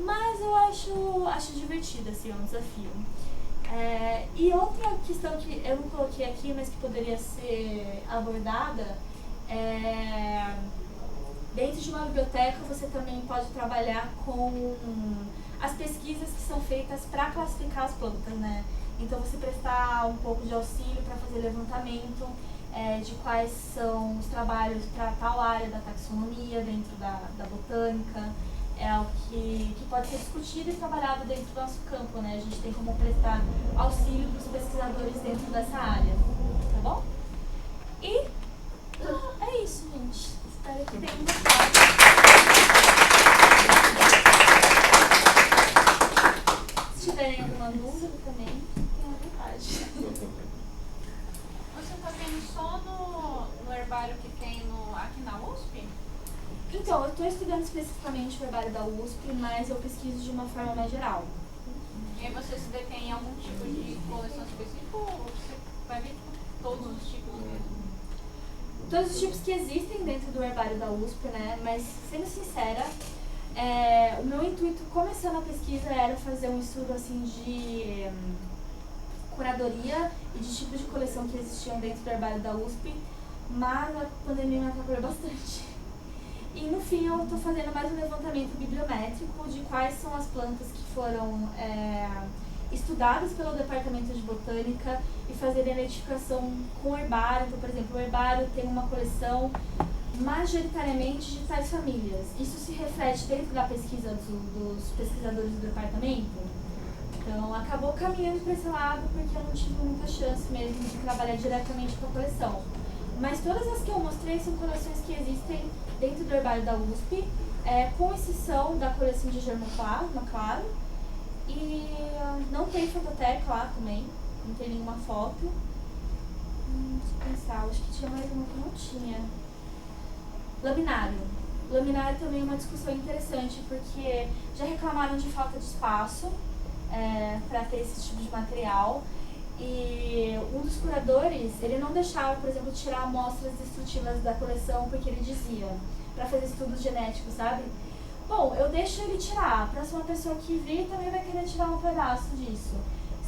Mas eu acho divertido, assim, é um desafio. E outra questão que eu não coloquei aqui, mas que poderia ser abordada, dentro de uma biblioteca você também pode trabalhar com as pesquisas que são feitas para classificar as plantas, né? Então você prestar um pouco de auxílio para fazer levantamento de quais são os trabalhos para tal área da taxonomia dentro da botânica. É algo que pode ser discutido e trabalhado dentro do nosso campo, né? A gente tem como prestar auxílio para os pesquisadores dentro dessa área, tá bom? E é isso, gente. Espero que tenham gostado. Se tiverem alguma dúvida também, tenham vontade. Você está vendo só no herbário que tem aqui na USP? Então, eu estou estudando especificamente o herbário da USP, mas eu pesquiso de uma forma mais geral. E aí você se detém em algum tipo de coleção específica ou você vai ver todos os tipos mesmo? Todos os tipos que existem dentro do herbário da USP, né? Mas, sendo sincera, o meu intuito, começando a pesquisa, era fazer um estudo assim de curadoria e de tipos de coleção que existiam dentro do herbário da USP, mas a pandemia me atrapalhou bastante. E no fim eu estou fazendo mais um levantamento bibliométrico de quais são as plantas que foram estudadas pelo Departamento de Botânica e fazer a identificação com o herbário. Então, por exemplo, o herbário tem uma coleção majoritariamente de tais famílias. Isso se reflete dentro da pesquisa dos pesquisadores do departamento. Então, acabou caminhando para esse lado porque eu não tive muita chance mesmo de trabalhar diretamente com a coleção. Mas todas as que eu mostrei são coleções que existem dentro do herbário da USP, com exceção da coleção de Germoclaro, e não tem fototeca lá também, não tem nenhuma foto. Deixa eu pensar, acho que tinha mais uma que não tinha. Laminário. Laminário também é uma discussão interessante, porque já reclamaram de falta de espaço para ter esse tipo de material. E um dos curadores, ele não deixava, por exemplo, tirar amostras destrutivas da coleção, porque ele dizia, para fazer estudos genéticos, sabe? Bom, eu deixo ele tirar, a próxima pessoa que vir também vai querer tirar um pedaço disso.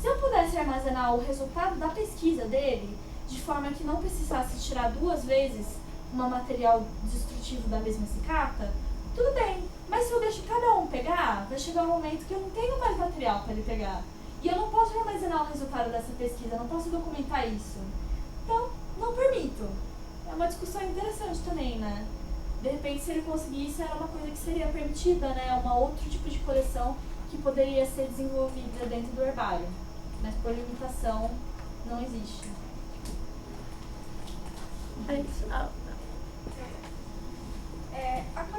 Se eu pudesse armazenar o resultado da pesquisa dele, de forma que não precisasse tirar 2 vezes um material destrutivo da mesma cicata, tudo bem. Mas se eu deixo cada um pegar, vai chegar um momento que eu não tenho mais material para ele pegar. E eu não posso armazenar o resultado dessa pesquisa, não posso documentar isso. Então, não permito. É uma discussão interessante também, né? De repente, se ele conseguisse, era uma coisa que seria permitida, né? Um outro tipo de coleção que poderia ser desenvolvida dentro do herbário. Mas por limitação, não existe. É isso.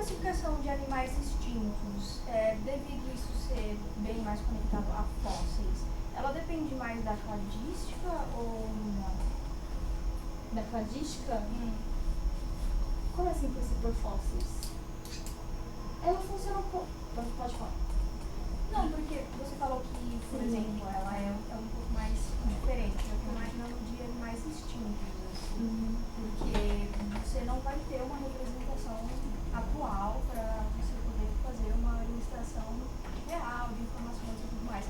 classificação de animais extintos, devido isso ser bem mais conectado a fósseis, ela depende mais da cladística ou não? Da cladística? Como assim por fósseis? Ela funciona um pouco. Pode falar. Não, porque você falou que, por exemplo, ela é um pouco mais diferente. Eu estou imaginando de animais extintos, assim, porque você não vai ter uma representação atual para você poder fazer uma ilustração real de informações e tudo mais.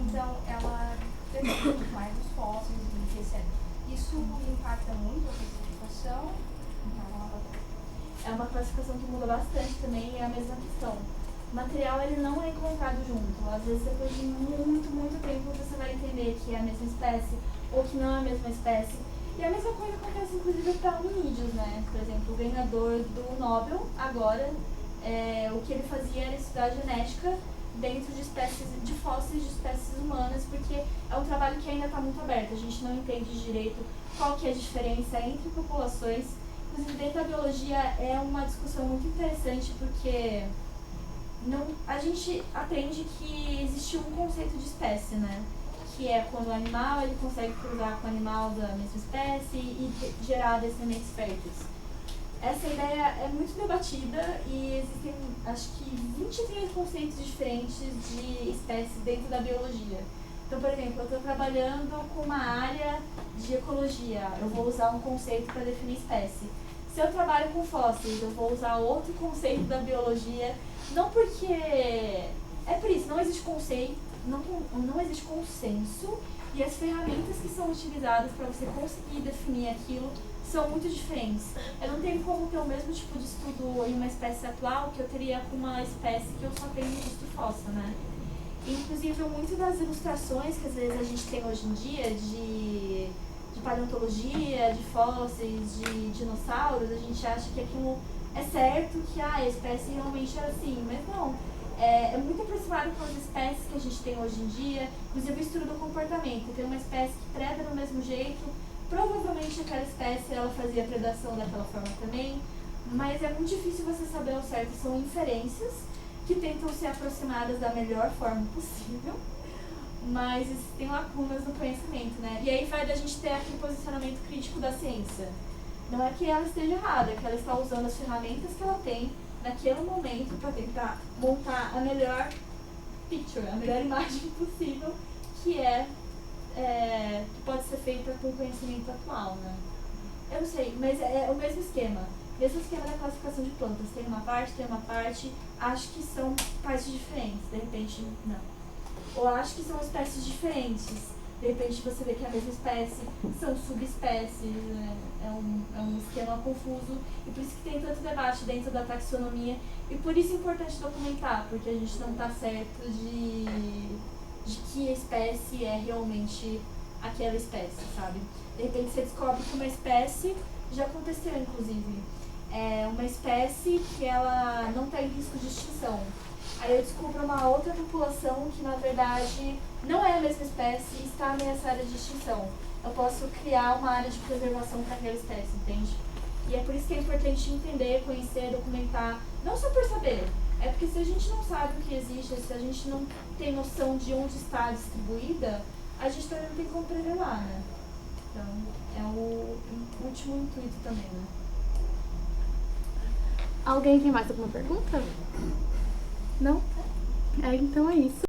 Então, ela depende muito mais dos fósseis e etc. Isso impacta muito a classificação? É uma classificação que muda bastante também e é a mesma questão. O material ele não é encontrado junto. Às vezes depois de muito tempo você vai entender que é a mesma espécie ou que não é a mesma espécie. E a mesma coisa acontece inclusive para hominídeos, né? Por exemplo, o ganhador do Nobel agora, o que ele fazia era estudar genética dentro de espécies, de fósseis de espécies humanas, porque é um trabalho que ainda está muito aberto. A gente não entende direito qual que é a diferença entre populações. Inclusive, dentro da biologia é uma discussão muito interessante, porque a gente aprende que existe um conceito de espécie, né? Que é quando o animal ele consegue cruzar com o animal da mesma espécie e gerar descendentes férteis. Essa ideia é muito debatida e existem, acho que, 23 conceitos diferentes de espécies dentro da biologia. Então, por exemplo, eu estou trabalhando com uma área de ecologia, eu vou usar um conceito para definir espécie. Se eu trabalho com fósseis, eu vou usar outro conceito da biologia, não porque... É por isso, não existe conceito, não existe consenso, e as ferramentas que são utilizadas para você conseguir definir aquilo são muito diferentes. Eu não tenho como ter o mesmo tipo de estudo em uma espécie atual que eu teria com uma espécie que eu só tenho registro fóssil, né? Inclusive, muito das ilustrações que às vezes a gente tem hoje em dia de paleontologia, de fósseis, de dinossauros, a gente acha que aquilo é certo, que a espécie realmente era assim, mas não. É muito aproximado com as espécies que a gente tem hoje em dia, inclusive o estudo do comportamento. Tem uma espécie que preda do mesmo jeito, provavelmente aquela espécie ela fazia predação daquela forma também, mas é muito difícil você saber ao certo, são inferências que tentam ser aproximadas da melhor forma possível, mas existem lacunas no conhecimento, né? E aí vai da gente ter aquele posicionamento crítico da ciência. Não é que ela esteja errada, é que ela está usando as ferramentas que ela tem naquele momento para tentar montar a melhor picture, a melhor imagem possível, que que pode ser feita com o conhecimento atual, né? Eu não sei, mas é o mesmo esquema. Mesmo esquema da classificação de plantas. Tem uma parte, acho que são partes diferentes, de repente não. Ou acho que são espécies diferentes. De repente você vê que é a mesma espécie, são subespécies, né? É um esquema confuso e por isso que tem tanto debate dentro da taxonomia e por isso é importante documentar, porque a gente não está certo de que espécie é realmente aquela espécie, sabe? De repente você descobre que uma espécie, já aconteceu inclusive, é uma espécie que ela não está em risco de extinção. Aí eu descubro uma outra população que, na verdade, não é a mesma espécie e está ameaçada de extinção. Eu posso criar uma área de preservação para aquela espécie, entende? E é por isso que é importante entender, conhecer, documentar, não só por saber. É porque se a gente não sabe o que existe, se a gente não tem noção de onde está distribuída, a gente também não tem como preservar, né? Então, é o último intuito também, né? Alguém tem mais alguma pergunta? Não? Então é isso.